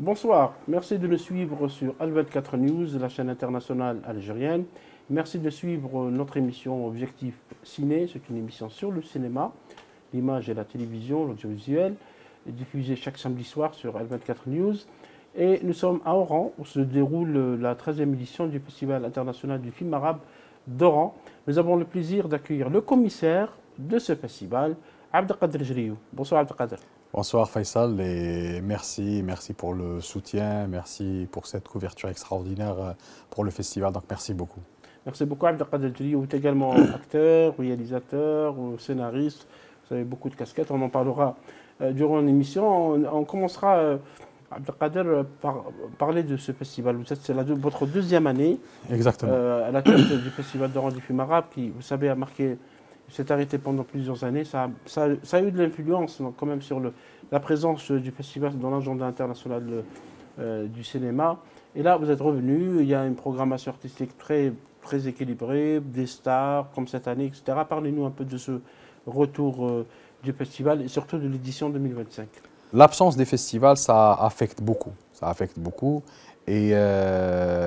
Bonsoir, merci de nous suivre sur Al24 News, la chaîne internationale algérienne. Merci de suivre notre émission Objectif Ciné, c'est une émission sur le cinéma, l'image et la télévision, l'audiovisuel, diffusée chaque samedi soir sur Al24 News. Et nous sommes à Oran, où se déroule la 13e édition du Festival international du film arabe d'Oran. Nous avons le plaisir d'accueillir le commissaire de ce festival, Abdelkader Jriou. Bonsoir Abdelkader. Bonsoir Faisal et merci pour le soutien, merci pour cette couverture extraordinaire pour le festival, donc merci beaucoup. Merci beaucoup Abdelkader Jriou, vous êtes également acteur, réalisateur, scénariste, vous avez beaucoup de casquettes, on en parlera durant l'émission. On commencera, Abdelkader, par parler de ce festival. C'est votre deuxième année. Exactement. À la tête du Festival d'Oran du film arabe qui, vous savez, a marqué, s'est arrêté pendant plusieurs années. Ça a eu de l'influence quand même sur la présence du festival dans l'agenda international du cinéma. Et là, vous êtes revenu, il y a une programmation artistique très équilibrée, des stars comme cette année, etc. Parlez-nous un peu de ce retour du festival et surtout de l'édition 2025. L'absence des festivals, ça affecte beaucoup. Ça affecte beaucoup. Et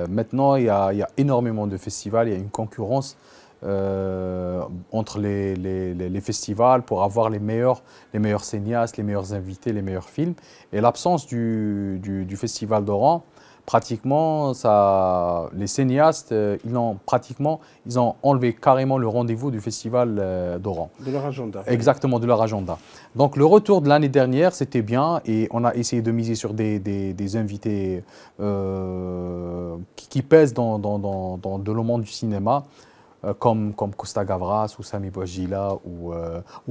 maintenant, il y a énormément de festivals, il y a une concurrence entre les festivals pour avoir les meilleurs cinéastes, les meilleurs invités, les meilleurs films. Et l'absence du Festival d'Oran, pratiquement, les cinéastes, ils ont enlevé carrément le rendez-vous du Festival d'Oran. De leur agenda. Exactement, de leur agenda. Donc le retour de l'année dernière, c'était bien et on a essayé de miser sur des invités qui pèsent dans le monde du cinéma. Comme Costa Gavras ou Sami Bouajila ou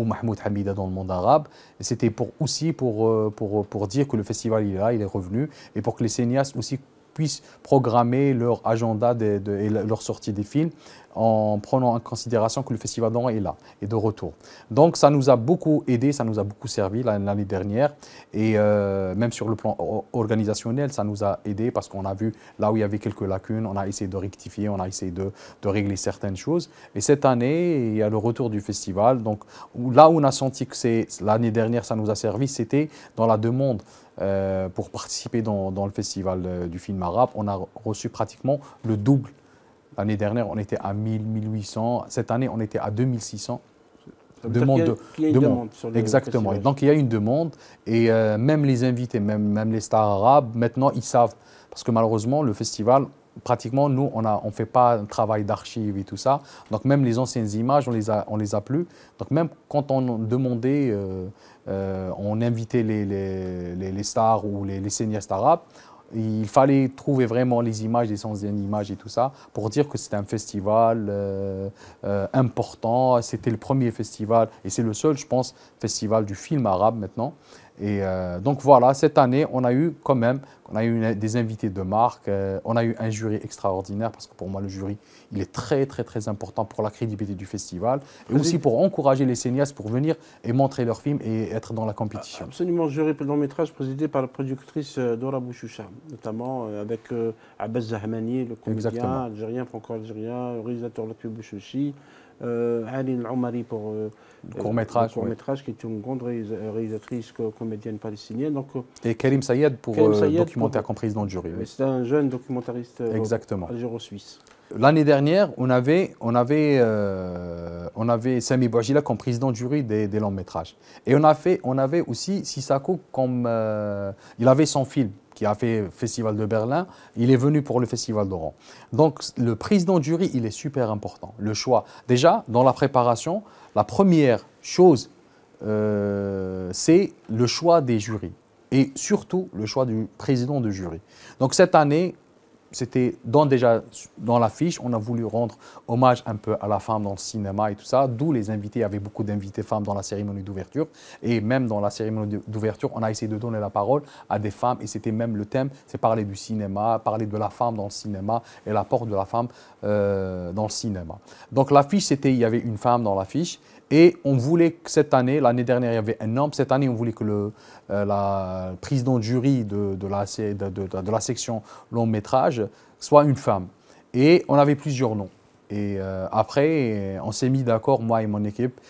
Mahmoud Hamida dans le monde arabe. Et c'était aussi pour dire que le festival il est là, il est revenu, et pour que les cinéastes aussi puissent programmer leur agenda et leur sortie des films en prenant en considération que le Festival d'Oran est là, et de retour. Donc ça nous a beaucoup aidé, ça nous a beaucoup servi l'année dernière, et même sur le plan organisationnel, ça nous a aidé parce qu'on a vu là où il y avait quelques lacunes, on a essayé de rectifier, on a essayé de régler certaines choses. Et cette année, il y a le retour du festival. Donc là où on a senti que l'année dernière, ça nous a servi, c'était dans la demande pour participer dans le festival du film arabe. On a reçu pratiquement le double. L'année dernière, on était à 1000, 1800. Cette année, on était à 2600. Il y a une demande sur le Exactement. festival. Donc, il y a une demande. Et même les invités, même les stars arabes, maintenant, ils savent. Parce que malheureusement, le festival, pratiquement, nous, on ne fait pas un travail d'archives et tout ça. Donc, même les anciennes images, on les a plus. Donc, même quand on demandait, on invitait les stars ou les cinéastes arabes, il fallait trouver vraiment les images, les anciennes images et tout ça, pour dire que c'était un festival important. C'était le premier festival, et c'est le seul, je pense, festival du film arabe maintenant. Et donc voilà, cette année, on a eu quand même des invités de marque, on a eu un jury extraordinaire, parce que pour moi, le jury, il est très important pour la crédibilité du festival, et aussi pour encourager les cinéastes pour venir et montrer leurs films et être dans la compétition. Absolument, jury long métrage présidé par la productrice Dora Bouchoucha, notamment avec Abbas Zahmani, le comédien algérien, franco-algérien, le réalisateur Lotfi Bouchouchi, Ali Al-Oumari pour le court-métrage, qui est une grande réalisatrice comédienne palestinienne. Donc, et Karim Sayed pour le documentaire comme président de jury. C'est un jeune documentariste algéro-suisse. L'année dernière, on avait Sami Bouajila comme président de jury des longs métrages. Et on avait aussi Sissako comme... il avait son film qui a fait le Festival de Berlin, il est venu pour le Festival d'Oran. Donc le président de jury, il est super important, le choix. Déjà, dans la préparation, la première chose, c'est le choix des jurys. Et surtout, le choix du président de jury. Donc cette année, c'était déjà dans l'affiche, on a voulu rendre hommage un peu à la femme dans le cinéma et tout ça, d'où les invités, il y avait beaucoup d'invités femmes dans la cérémonie d'ouverture. Et même dans la cérémonie d'ouverture, on a essayé de donner la parole à des femmes, et c'était même le thème, c'est parler du cinéma, parler de la femme dans le cinéma et l'apport de la femme dans le cinéma. Donc l'affiche, il y avait une femme dans l'affiche. Et on voulait que cette année, l'année dernière, il y avait un homme. Cette année, on voulait que le président de jury de la section long métrage soit une femme. Et on avait plusieurs noms. Et après, on s'est mis d'accord, moi et mon équipe,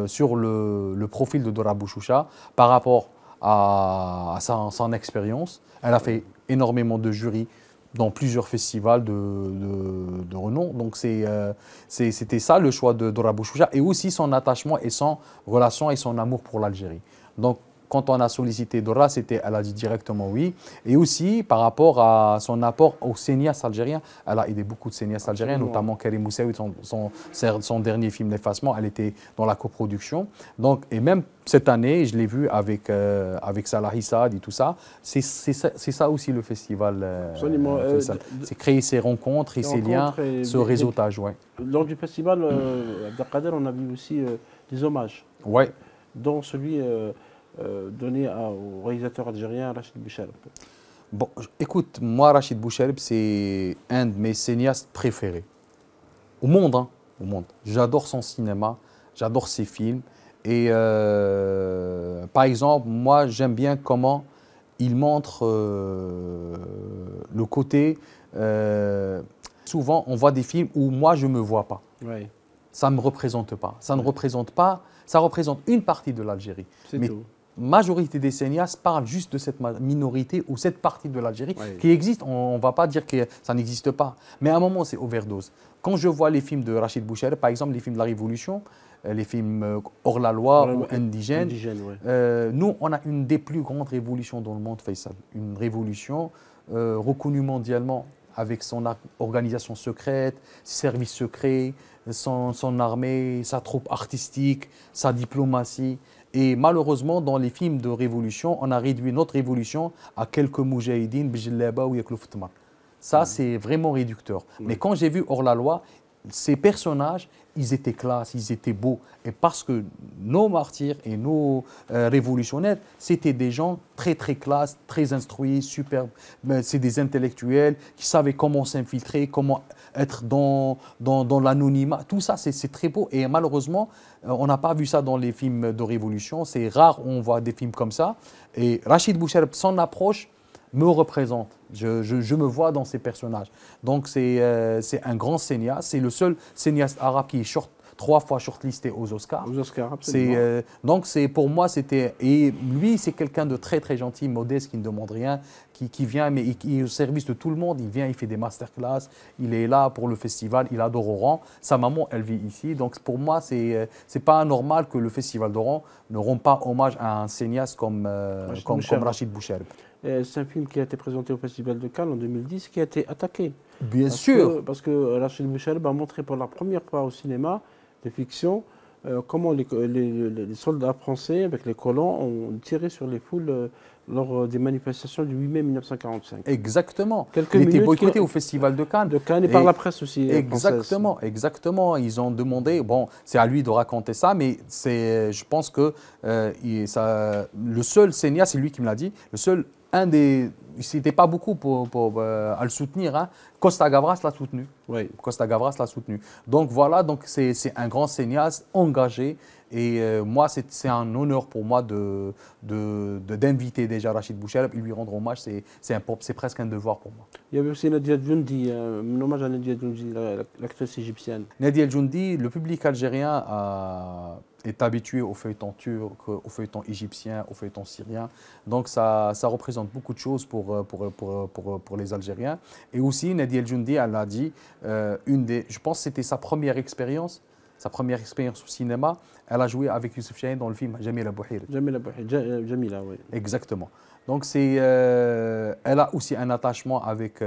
sur le profil de Dora Bouchoucha par rapport son expérience. Elle a fait énormément de jurys dans plusieurs festivals de renom. Donc c'était ça le choix de Dora Bouchoucha et aussi son attachement et son relation et son amour pour l'Algérie. Donc quand on a sollicité Dora, elle a dit directement oui. Et aussi par rapport à son apport aux cinéastes algériens, elle a aidé beaucoup de cinéastes algériens, notamment Karim Moussaoui, son dernier film L'Effacement, elle était dans la coproduction. Donc, et même cette année, je l'ai vu avec Salah Issad et tout ça. C'est ça aussi le festival. C'est créer ces rencontres et ces liens, ce réseautage. Ouais. Lors du festival Abdelkader, on a vu aussi des hommages. Ouais. Dont celui donné au réalisateur algérien Rachid Boucheleb. Bon, écoute, moi, Rachid Boucheleb, c'est un de mes cinéastes préférés. Au monde, hein, au monde. J'adore son cinéma, j'adore ses films. Et par exemple, moi, j'aime bien comment il montre le côté... souvent, on voit des films où moi, je ne me vois pas. Oui. Ça ne me représente pas. Ça ne représente pas... Ça représente une partie de l'Algérie. C'est tout. Majorité des cinéastes parlent juste de cette minorité ou cette partie de l'Algérie qui existe. On ne va pas dire que ça n'existe pas. Mais à un moment, c'est overdose. Quand je vois les films de Rachid Boucheleb, par exemple les films de la Révolution, les films Hors la loi ou Indigène, nous, on a une des plus grandes révolutions dans le monde, Faisal. Une révolution reconnue mondialement avec son organisation secrète, ses services secrets, son armée, sa troupe artistique, sa diplomatie. Et malheureusement, dans les films de révolution, on a réduit notre révolution à quelques moujahidines, bijillaba ou yaklouftma. Ça, c'est vraiment réducteur. Mais quand j'ai vu Hors la loi, ces personnages, ils étaient classes, ils étaient beaux. Et parce que nos martyrs et nos révolutionnaires, c'était des gens très, très classes, très instruits, superbes. C'est des intellectuels qui savaient comment s'infiltrer, comment être dans l'anonymat. Tout ça, c'est très beau. Et malheureusement, on n'a pas vu ça dans les films de révolution. C'est rare on voit des films comme ça. Et Rachid Boucheleb, son approche me représente. Je me vois dans ces personnages. Donc c'est un grand cinéaste. C'est le seul cinéaste arabe qui est 3 fois shortlisté aux Oscars. Aux Oscars, absolument. Donc pour moi, c'était... Et lui, c'est quelqu'un de très, très gentil, modeste, qui ne demande rien, qui vient, mais qui est au service de tout le monde. Il vient, il fait des masterclass, il est là pour le festival, il adore Oran. Sa maman, elle vit ici. Donc pour moi, c'est pas anormal que le festival d'Oran ne rende pas hommage à un cinéaste comme Rachid Boucheleb. C'est un film qui a été présenté au Festival de Cannes en 2010, qui a été attaqué. Bien sûr. Parce que Rachid Boucheleb a montré pour la première fois au cinéma de fiction comment les soldats français, avec les colons, ont tiré sur les foules lors des manifestations du 8 mai 1945. Exactement. Il était boycotté au Festival de Cannes. De Cannes et par la presse aussi. Exactement, exactement. Ils ont demandé, bon, c'est à lui de raconter ça, mais je pense que le seul cinéaste, c'est lui qui me l'a dit, le seul, c'était pas beaucoup à le soutenir. Hein. Costa Gavras l'a soutenu. Oui. Costa Gavras l'a soutenu. Donc voilà, donc c'est un grand cinéaste engagé. Et moi, c'est un honneur pour moi d'inviter déjà Rachid Boucheleb et lui rendre hommage. C'est presque un devoir pour moi. Il y avait aussi Nadia Djoundi, un hommage à Nadia Djoundi, l'actrice égyptienne. Nadia Djoundi, le public algérien est habitué au feuilleton turc, au feuilleton égyptien, au feuilleton syrien. Donc ça représente beaucoup de choses pour les Algériens. Et aussi, Nadia Djoundi, elle a dit, je pense que c'était sa première expérience au cinéma, elle a joué avec Youssef Chahine dans le film Jamila Bouhir. Jamila, oui. Exactement. Donc elle a aussi un attachement avec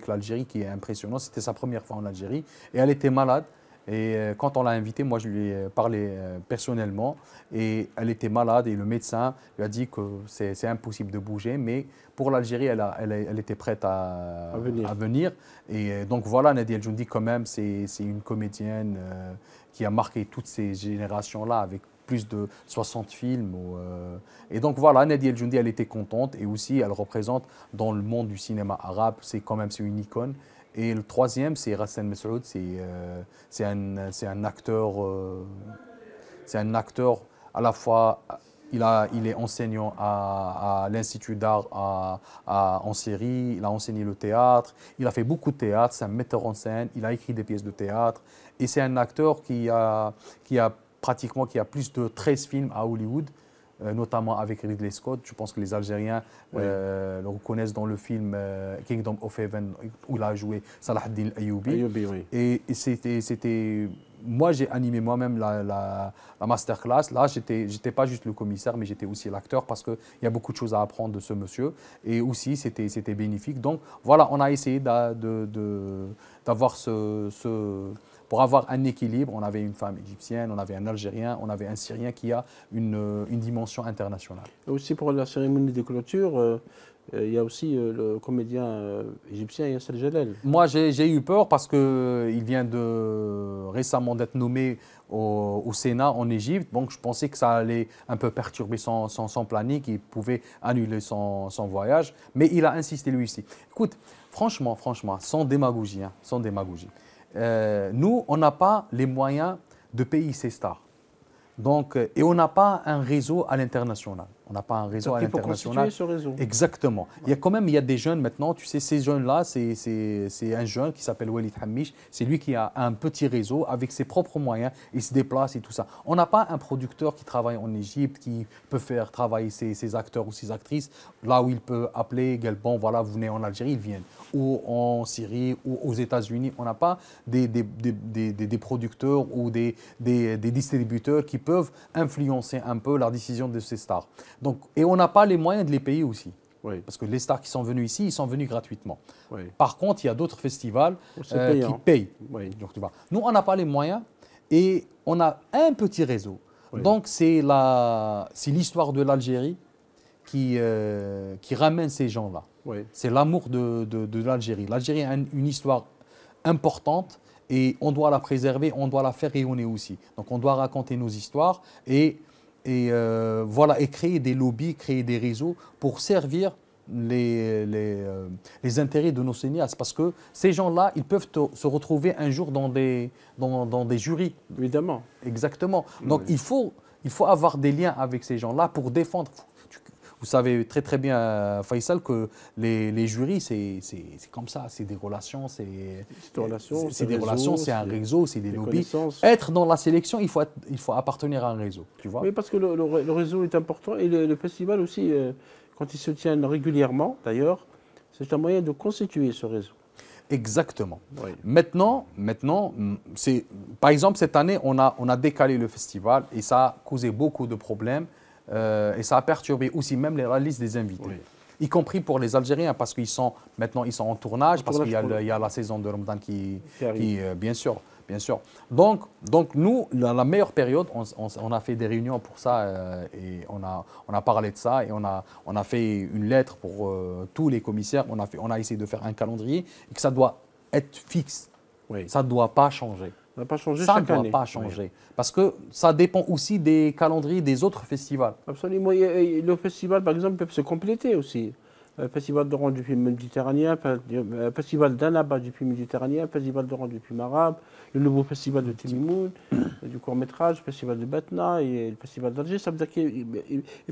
l'Algérie qui est impressionnant. C'était sa première fois en Algérie et elle était malade. Et quand on l'a invitée, moi je lui ai parlé personnellement et elle était malade et le médecin lui a dit que c'est impossible de bouger, mais pour l'Algérie, elle était prête à venir. Et donc voilà, Nadia El Djoundi quand même, c'est une comédienne qui a marqué toutes ces générations-là avec plus de 60 films. Et donc voilà, Nadia El Djoundi, elle était contente et aussi elle représente dans le monde du cinéma arabe, c'est une icône. Et le troisième, c'est Rassen Messoud, c'est un acteur à la fois, il est enseignant à l'Institut d'art en Syrie, il a enseigné le théâtre, il a fait beaucoup de théâtre, c'est un metteur en scène, il a écrit des pièces de théâtre, et c'est un acteur qui a plus de 13 films à Hollywood. notamment avec Ridley Scott. Je pense que les Algériens le reconnaissent dans le film Kingdom of Heaven, où il a joué Salah ad-Din Ayyoubi. Oui. Et c'était moi, j'ai animé moi-même la masterclass. Là, j'étais pas juste le commissaire, mais j'étais aussi l'acteur parce qu'il y a beaucoup de choses à apprendre de ce monsieur. Et aussi, c'était bénéfique. Donc, voilà, on a essayé d'avoir pour avoir un équilibre. On avait une femme égyptienne, on avait un Algérien, on avait un Syrien qui a une dimension internationale. Et aussi pour la cérémonie de clôture, il y a aussi le comédien égyptien Yasser Jalal. Moi, j'ai eu peur parce qu'il vient récemment d'être nommé au Sénat en Égypte. Donc, je pensais que ça allait un peu perturber son planning, qu'il pouvait annuler son voyage. Mais il a insisté lui aussi. Écoute, franchement, sans démagogie, nous, on n'a pas les moyens de payer ces stars. Donc, et on n'a pas un réseau à l'international. On n'a pas un réseau à l'international. Il faut constituer ce réseau. Exactement. Il y a des jeunes maintenant, tu sais, ces jeunes-là, c'est un jeune qui s'appelle Walid Hamish. C'est lui qui a un petit réseau avec ses propres moyens. Il se déplace et tout ça. On n'a pas un producteur qui travaille en Égypte, qui peut faire travailler ses acteurs ou ses actrices, là où il peut appeler, bon, voilà, vous venez en Algérie, ils viennent. Ou en Syrie, ou aux États-Unis. On n'a pas des producteurs ou des distributeurs qui peuvent influencer un peu la décision de ces stars. Donc, et on n'a pas les moyens de les payer aussi. Oui. Parce que les stars qui sont venues ici, ils sont venus gratuitement. Oui. Par contre, il y a d'autres festivals qui payent. Oui. Donc, tu vois. Nous, on n'a pas les moyens et on a un petit réseau. Oui. Donc, c'est l'histoire de l'Algérie qui ramène ces gens-là. Oui. C'est l'amour de l'Algérie. L'Algérie a une histoire importante et on doit la préserver, on doit la faire rayonner aussi. Donc, on doit raconter nos histoires et créer des lobbies, créer des réseaux pour servir les intérêts de nos cinéastes. Parce que ces gens-là, ils peuvent se retrouver un jour dans des jurys. Évidemment. Exactement. Donc il faut avoir des liens avec ces gens-là pour défendre. Vous savez très très bien, Faisal, que les jurys, c'est comme ça, c'est des relations, c'est un réseau, c'est des lobbies. Être dans la sélection, il faut appartenir à un réseau, tu vois. Oui, parce que le réseau est important et le festival aussi, quand il se tient régulièrement, d'ailleurs, c'est un moyen de constituer ce réseau. Exactement. Oui. Maintenant, par exemple, cette année, on a décalé le festival et ça a causé beaucoup de problèmes. Et ça a perturbé aussi même la liste des invités, oui. Y compris pour les Algériens, parce qu'ils sont en tournage, parce qu'il y a la saison de Ramadan qui bien sûr. Donc nous, la meilleure période, on a fait des réunions pour ça et on a parlé de ça et on a fait une lettre pour tous les commissaires. On a essayé de faire un calendrier et que ça doit être fixe. Oui. Ça ne doit pas changer. Ça ne doit pas changer ça chaque année. Ça ne doit pas changer. Oui. Parce que ça dépend aussi des calendriers des autres festivals. Absolument. Le festival, par exemple, peut se compléter aussi. Festival d'Oran du film méditerranéen, Festival d'Annaba du film méditerranéen, Festival d'Oran du film arabe, le nouveau festival de Timimoun, du court-métrage, Festival de Batna et le Festival d'Alger. Ça veut dire qu'il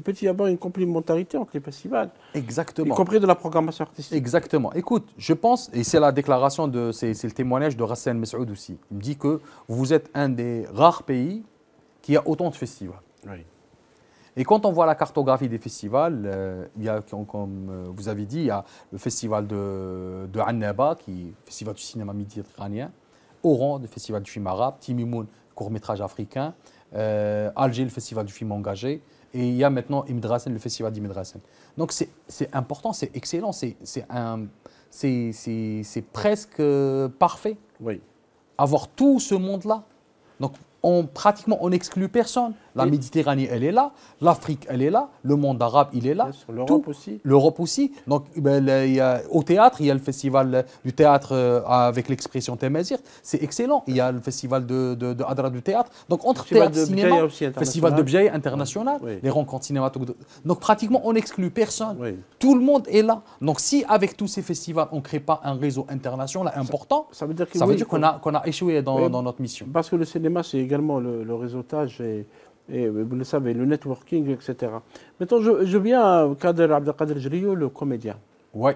peut y avoir une complémentarité entre les festivals. Exactement. Y compris de la programmation artistique. Exactement. Écoute, je pense, et c'est la déclaration, c'est le témoignage de Rassan Messoud aussi. Il me dit que vous êtes un des rares pays qui a autant de festivals. Oui. Et quand on voit la cartographie des festivals, il y a, comme vous avez dit, il y a le festival de Annaba, qui est le festival du cinéma méditerranéen, Oran, le festival du film arabe, Timimoun, court-métrage africain, Alger, le festival du film engagé, et il y a maintenant Imdrasen, le festival d'Imdrasen. Donc c'est important, c'est excellent, c'est presque parfait. Oui. Avoir tout ce monde-là. Donc pratiquement, on n'exclut personne. La Méditerranée, elle est là. L'Afrique, elle est là. Le monde arabe, il est là. L'Europe aussi. L'Europe aussi. Donc, au théâtre, il y a le festival du théâtre avec l'expression Temazir. C'est excellent. Il y a le festival de Adra du théâtre. Donc, entre théâtre et cinéma, festival de Bjaï international, oui. Les rencontres cinématographiques. Donc, pratiquement, on n'exclut personne. Oui. Tout le monde est là. Donc, si avec tous ces festivals, on ne crée pas un réseau international important, ça veut dire qu'on a échoué dans notre mission. Parce que le cinéma, c'est également le réseautage et vous le savez, le networking, etc. Maintenant, je viens à Kader Abdelkader Jriou, le comédien. Oui.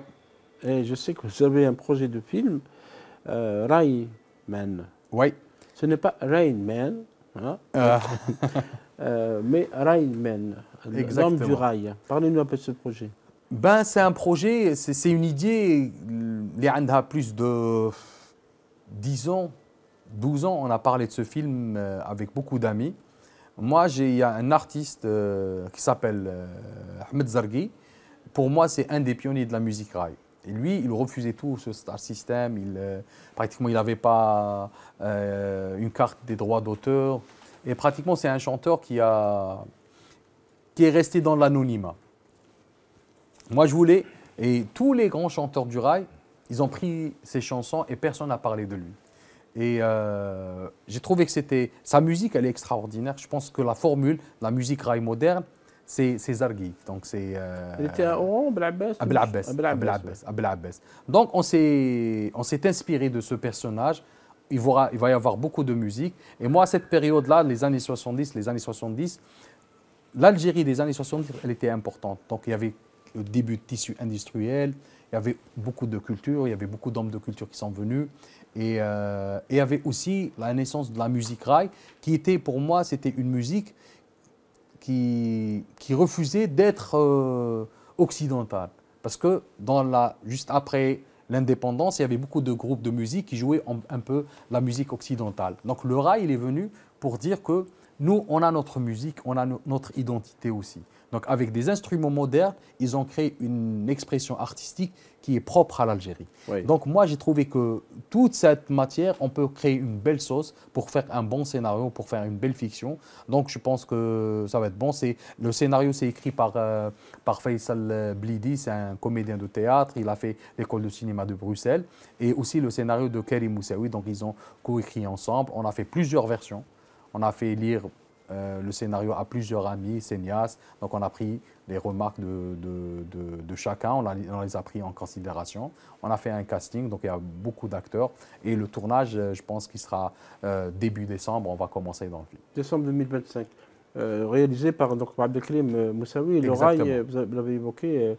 Et je sais que vous avez un projet de film, Rain Man. Oui. Ce n'est pas Rain Man, hein. Mais Railman, l'homme du rail. Parlez-nous un peu de ce projet. Ben, c'est un projet, c'est une idée qui a plus de 10 ans, 12 ans. On a parlé de ce film avec beaucoup d'amis. Moi, il y a un artiste qui s'appelle Ahmed Zarghi. Pour moi, c'est un des pionniers de la musique rail. Et lui, il refusait tout ce Star System. Pratiquement, il n'avait pas une carte des droits d'auteur. Et pratiquement, c'est un chanteur qui est resté dans l'anonymat. Moi, je voulais, et tous les grands chanteurs du rail, ils ont pris ses chansons et personne n'a parlé de lui. Et j'ai trouvé que sa musique, elle est extraordinaire. Je pense que la formule, la musique rail moderne, c'est Zarghi. Donc il était à Oran, Abel-Abbas. Donc on s'est inspiré de ce personnage. Il va y avoir beaucoup de musique. Et moi, à cette période-là, les années 70, l'Algérie des années 70, elle était importante. Donc il y avait le début de tissu industriel, il y avait beaucoup de culture, il y avait beaucoup d'hommes de culture qui sont venus. Et il y avait aussi la naissance de la musique rail, qui était pour moi, c'était une musique qui refusait d'être occidentale. Parce que juste après l'indépendance, il y avait beaucoup de groupes de musique qui jouaient un peu la musique occidentale. Donc le rail, il est venu pour dire que nous, on a notre musique, on a notre identité aussi. Donc avec des instruments modernes, ils ont créé une expression artistique qui est propre à l'Algérie. Oui. Donc moi, j'ai trouvé que toute cette matière, on peut créer une belle sauce pour faire un bon scénario, pour faire une belle fiction. Donc je pense que ça va être bon. Le scénario, c'est écrit par Faisal Blidi, c'est un comédien de théâtre. Il a fait l'école de cinéma de Bruxelles. Et aussi le scénario de Karim Moussaoui. Donc ils ont coécrit ensemble. On a fait plusieurs versions. On a fait lire le scénario à plusieurs amis, cinéastes. Donc on a pris les remarques de chacun, on les a pris en considération. On a fait un casting, donc il y a beaucoup d'acteurs. Et le tournage, je pense qu'il sera début décembre, on va commencer dans le film. Décembre 2025. Réalisé par Abdelkrim Moussaoui. Le rail, vous l'avez évoqué,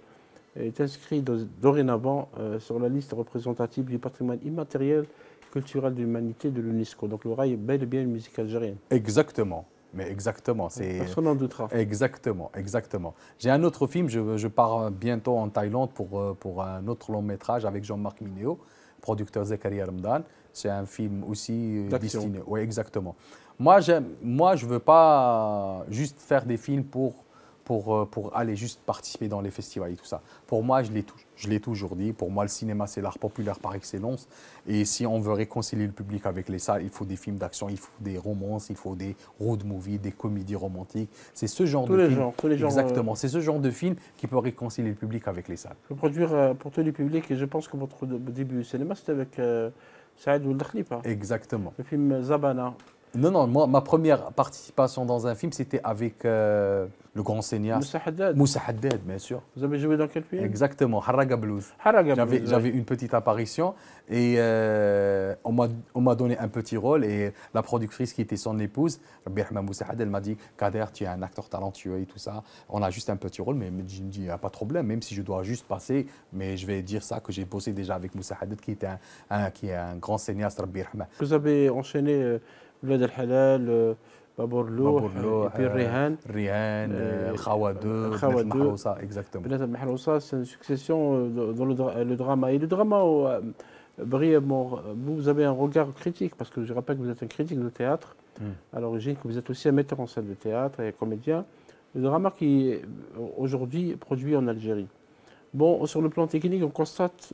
est inscrit dorénavant sur la liste représentative du patrimoine immatériel culturel de l'humanité de l'UNESCO. Donc le rail est bel et bien une musique algérienne. Exactement. Mais exactement, personne n'en doutera. Exactement. J'ai un autre film, je pars bientôt en Thaïlande pour un autre long métrage avec Jean-Marc Mineo, producteur Zakaria Ramadan. C'est un film aussi destiné. Oui, exactement. Moi, je ne veux pas juste faire des films pour aller juste participer dans les festivals et tout ça. Pour moi, je l'ai toujours dit, pour moi, le cinéma, c'est l'art populaire par excellence. Et si on veut réconcilier le public avec les salles, il faut des films d'action, il faut des romances, il faut des road movies, des comédies romantiques. C'est ce genre de film. Tous les genres. Exactement. C'est ce genre de film qui peut réconcilier le public avec les salles. Je peux produire pour tous les publics, et je pense que votre début du cinéma, c'était avec Saad Ould Khalifa. Exactement. Le film Zabana. Non, moi, ma première participation dans un film, c'était avec le grand cinéaste Moussa Haddad. Moussa Haddad, bien sûr. Vous avez joué dans quel film? Exactement, Haraga Blues. J'avais une petite apparition et on m'a donné un petit rôle et la productrice qui était son épouse, Moussa Haddad, elle m'a dit « Kader, tu es un acteur talentueux et tout ça. On a juste un petit rôle, mais je me dis, il n'y a pas de problème, même si je dois juste passer, mais je vais dire ça, que j'ai bossé déjà avec Moussa Haddad, qui est un grand cinéaste, Rabbi Rahma. » Vous avez enchaîné Bled al-Halal, Babourlou, et puis Rihan. El Khawa 2, exactement. Bled al-Mahrousa, c'est une succession dans le drama. Et le drama, brièvement, vous avez un regard critique, parce que je rappelle que vous êtes un critique de théâtre, à l'origine, que vous êtes aussi un metteur en scène de théâtre et comédien. Le drama qui est aujourd'hui produit en Algérie. Bon, sur le plan technique, on constate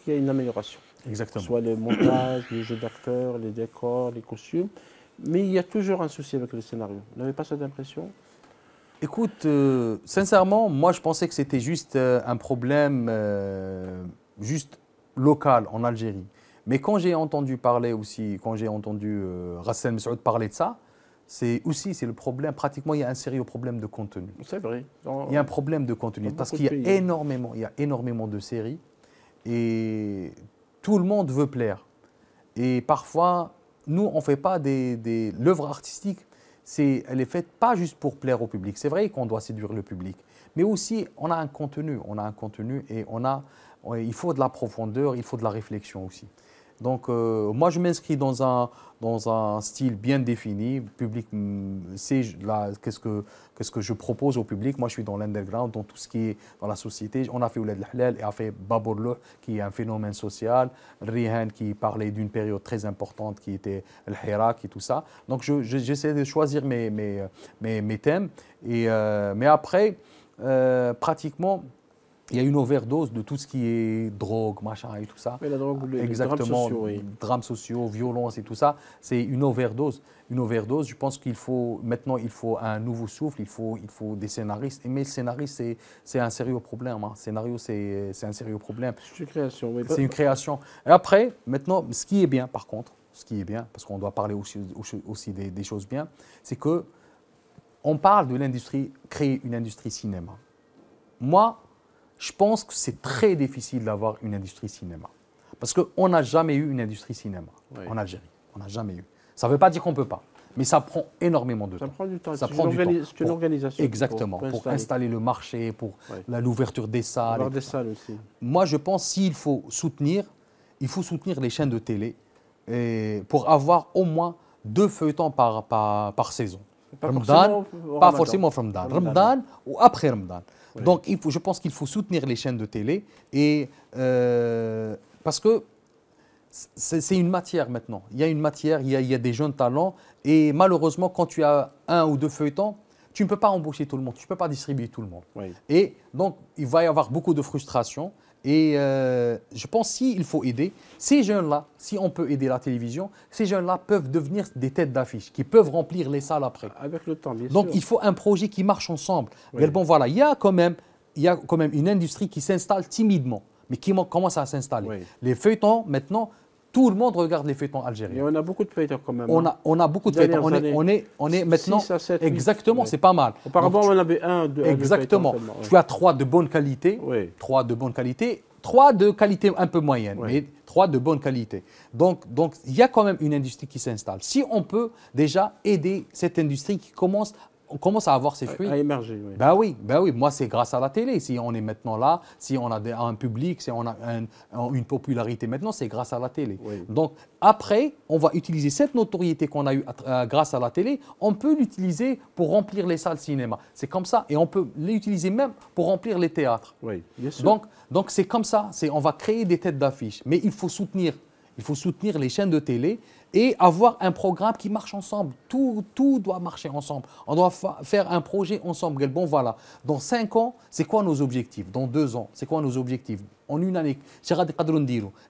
qu'il y a une amélioration. Exactement. Soit les montages, les jeux d'acteurs, les décors, les costumes. Mais il y a toujours un souci avec le scénario. Vous n'avez pas cette impression? Écoute, sincèrement, moi je pensais que c'était juste un problème juste local en Algérie. Mais quand j'ai entendu parler aussi, quand j'ai entendu Rassel Messoud parler de ça, c'est le problème. Pratiquement, il y a un sérieux problème de contenu. C'est vrai. Il y a un problème de contenu parce qu'il y a énormément de séries et tout le monde veut plaire. Et parfois, nous, on ne fait pas l'œuvre artistique, elle est faite pas juste pour plaire au public. C'est vrai qu'on doit séduire le public, mais aussi on a un contenu et il faut de la profondeur, il faut de la réflexion aussi. Donc, moi, je m'inscris dans un style bien défini. Le public sait qu'est-ce que je propose au public. Moi, je suis dans l'underground, dans tout ce qui est dans la société. On a fait Ouled Halal et a fait Babourlouh, qui est un phénomène social. Rihan, qui parlait d'une période très importante, qui était le Hirak et tout ça. Donc, j'essaie de choisir mes thèmes. Mais après, pratiquement, il y a une overdose de tout ce qui est drogue, machin et tout ça. Oui, la drogue, exactement, drames sociaux, oui. Drames sociaux, violence et tout ça. C'est une overdose. Une overdose. Je pense qu'il faut maintenant, il faut un nouveau souffle. Il faut des scénaristes. Mais le scénariste, c'est un sérieux problème. Hein. Le scénario, c'est un sérieux problème. C'est une création. Oui. C'est une création. Et après, maintenant, ce qui est bien, par contre, ce qui est bien, parce qu'on doit parler aussi des choses bien, c'est que on parle de l'industrie, créer une industrie cinéma. Moi, je pense que c'est très difficile d'avoir une industrie cinéma. Parce qu'on n'a jamais eu une industrie cinéma en Algérie. On n'a jamais eu. Ça ne veut pas dire qu'on ne peut pas. Mais ça prend énormément de temps. Ça prend du temps. Ça prend du temps. C'est une organisation. Exactement. Pour installer le marché, pour l'ouverture des salles. Avoir des salles aussi. Moi, je pense s'il faut soutenir les chaînes de télé pour avoir au moins 2 feuilletons par saison. Pas forcément Ramadan. Ramadan ou après Ramadan. Oui. Donc, je pense qu'il faut soutenir les chaînes de télé parce que c'est une matière maintenant. Il y a une matière, il y a des jeunes talents et malheureusement, quand tu as 1 ou 2 feuilletons, tu ne peux pas embaucher tout le monde, tu ne peux pas distribuer tout le monde. Oui. Et donc, il va y avoir beaucoup de frustration. Et je pense qu'il faut aider ces jeunes-là, si on peut aider la télévision, ces jeunes-là peuvent devenir des têtes d'affiche, qui peuvent remplir les salles après. Avec le temps, bien sûr. Donc il faut un projet qui marche ensemble. Oui. Bon, voilà, il y a quand même une industrie qui s'installe timidement, mais qui commence à s'installer. Oui. Les feuilletons, maintenant, tout le monde regarde les feuilletons algériens. Et on a beaucoup de feuilletons quand même. On a beaucoup de feuilletons. On est maintenant. 6 à 7, exactement, c'est pas mal. Auparavant, on avait 1, 2. Exactement. Tu as 3 de bonne qualité. 3 de bonne qualité. 3 de qualité un peu moyenne, mais 3 de bonne qualité. Donc, il y a quand même une industrie qui s'installe. Si on peut déjà aider cette industrie qui commence à avoir ses fruits. À émerger, oui. Ben oui. Moi, c'est grâce à la télé. Si on est maintenant là, si on a un public, si on a une popularité maintenant, c'est grâce à la télé. Oui. Donc, après, on va utiliser cette notoriété qu'on a eue grâce à la télé, on peut l'utiliser pour remplir les salles cinéma. C'est comme ça. Et on peut l'utiliser même pour remplir les théâtres. Oui, bien sûr. Donc c'est comme ça. On va créer des têtes d'affiche. Mais il faut soutenir les chaînes de télé et avoir un programme qui marche ensemble. Tout doit marcher ensemble. On doit faire un projet ensemble. Bon, voilà. Dans 5 ans, c'est quoi nos objectifs? Dans 2 ans, c'est quoi nos objectifs? En une année,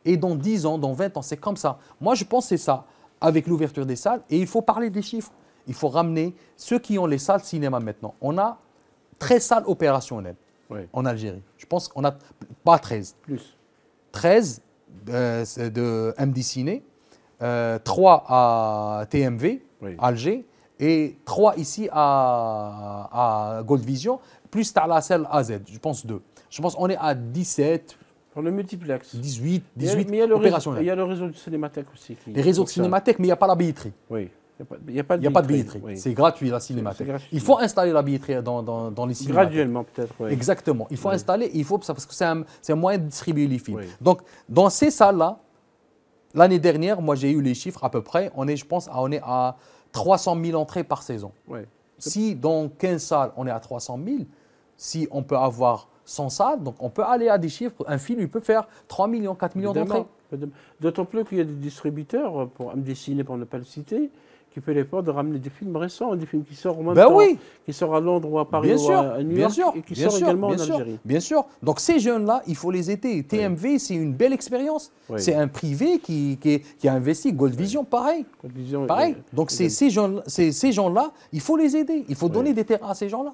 et dans 10 ans, dans 20 ans, c'est comme ça. Moi, je pense que c'est ça, avec l'ouverture des salles. Et il faut parler des chiffres. Il faut ramener ceux qui ont les salles cinéma maintenant. On a 13 salles opérationnelles en Algérie. Je pense qu'on a pas 13. Plus. 13 de MD Ciné, 3 à TMV, Alger, et 3 ici à Gold Vision, plus à la salle AZ, je pense 2. Je pense qu'on est à 17. Pour le multiplex. 18 opérationnels. Il y a le réseau de cinémathèque aussi. Les réseaux de cinémathèque, mais il n'y a pas la billetterie. Oui. Il n'y a pas de billetterie. Oui. C'est gratuit la cinémathèque. Il faut installer la billetterie dans les cinémathèques. Graduellement peut-être. Oui. Exactement. Il faut installer, parce que c'est un moyen de distribuer les films. Oui. Donc dans ces salles-là, l'année dernière, moi j'ai eu les chiffres à peu près, on est à 300 000 entrées par saison. Oui. Si dans 15 salles, on est à 300 000, si on peut avoir 100 salles, donc on peut aller à des chiffres, un film il peut faire 3 millions, 4 millions d'entrées. D'autant plus qu'il y a des distributeurs, pour me dessiner pour ne pas le citer, qui fait l'effort de ramener des films récents, des films qui sortent en même temps, qui sortent à Londres ou à Paris ou à New York, et qui sortent également en Algérie. Bien sûr. Donc ces jeunes-là, il faut les aider. TMV, c'est une belle expérience. C'est un privé qui a investi. Gold Vision, pareil. Pareil. Donc ces gens-là, il faut les aider. Il faut donner des terrains à ces gens-là.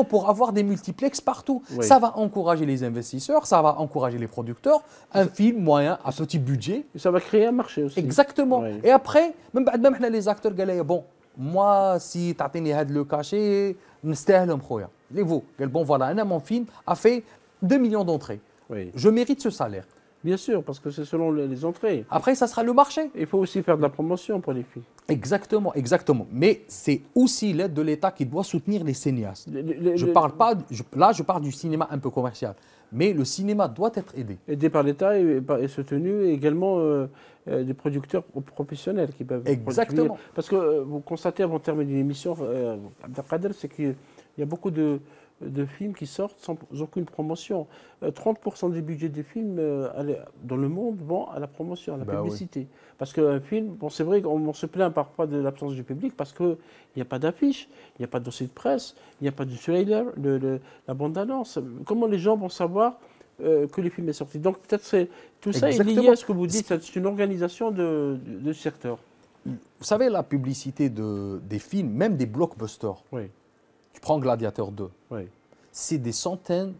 Pour avoir des multiplex partout. Oui. Ça va encourager les investisseurs, ça va encourager les producteurs. Un film moyen à petit budget. Et ça va créer un marché aussi. Exactement. Oui. Et après, même les acteurs, bon, moi, si tu as le cachet, bon, voilà, mon film a fait 2 millions d'entrées. Oui. Je mérite ce salaire. Bien sûr, parce que c'est selon les entrées. Après, ça sera le marché. Il faut aussi faire de la promotion pour les films. Exactement, exactement. Mais c'est aussi l'aide de l'État qui doit soutenir les cinéastes. Je parle pas, là, je parle du cinéma un peu commercial. Mais le cinéma doit être aidé. Aidé par l'État et soutenu, et également des producteurs professionnels qui peuvent Exactement. produire. Parce que vous constatez avant de terminer l'émission, Abdelkader, c'est qu'il y a beaucoup de films qui sortent sans aucune promotion. 30% du budget des films dans le monde vont à la promotion, à la publicité. Oui. Parce qu'un film, bon, c'est vrai qu'on se plaint parfois de l'absence du public parce qu'il n'y a pas d'affiche, il n'y a pas de dossier de presse, il n'y a pas de trailer, la bande-annonce. Comment les gens vont savoir que le film est sorti? Donc peut-être tout ça est lié à ce que vous dites, c'est une organisation de secteur. Vous savez, la publicité des films, même des blockbusters, oui. Tu prends Gladiator 2, oui. C'est des centaines,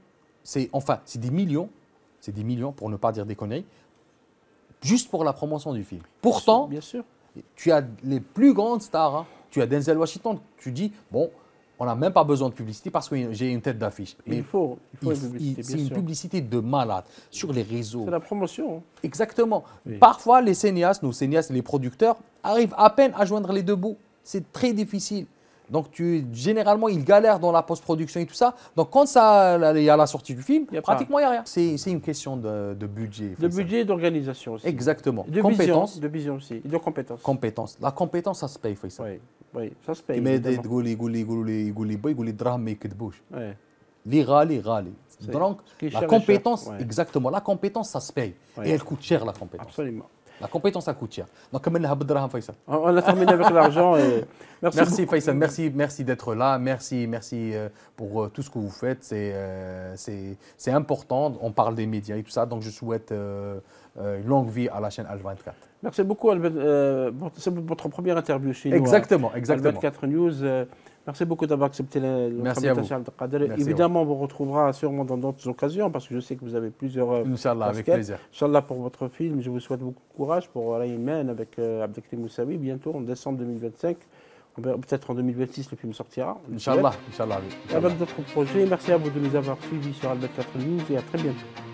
c'est des millions pour ne pas dire des conneries, juste pour la promotion du film. Pourtant, bien sûr. Tu as les plus grandes stars, hein. Tu as Denzel Washington, tu dis, bon, on n'a même pas besoin de publicité parce que j'ai une tête d'affiche. Mais il faut une publicité, c'est une publicité de malade sur les réseaux. C'est la promotion. Hein. Exactement. Oui. Parfois, les cinéastes, les producteurs, arrivent à peine à joindre les deux bouts. C'est très difficile. Donc, généralement, ils galèrent dans la post-production et tout ça. Donc, quand il y a la sortie du film, pratiquement, il n'y a rien. C'est une question de budget. De budget et d'organisation aussi. Exactement. De compétence. De vision aussi. Et de compétence. Compétence. La compétence, ça se paye, Faisal. Oui, ça se paye. Mais donc, la compétence, exactement. La compétence, ça se paye. Et elle coûte cher, la compétence. Absolument. La compétence, ça coûte cher. Donc, on a terminé avec l'argent. Merci Faisal, merci d'être là. Merci pour tout ce que vous faites. C'est important. On parle des médias et tout ça. Donc, je souhaite une longue vie à la chaîne H24. Merci beaucoup, c'est votre première interview chez nous. Exactement. H24 News. Merci beaucoup d'avoir accepté l'invitation. Évidemment, on vous retrouvera sûrement dans d'autres occasions parce que je sais que vous avez plusieurs. Inch'Allah, avec plaisir. Inch'Allah pour votre film. Je vous souhaite beaucoup de courage pour Rain Man avec Abdelkrim Moussaoui bientôt en décembre 2025. Peut-être en 2026, le film sortira. Inch'Allah. Avec d'autres projets. Merci à vous de nous avoir suivis sur H24 News et à très bientôt.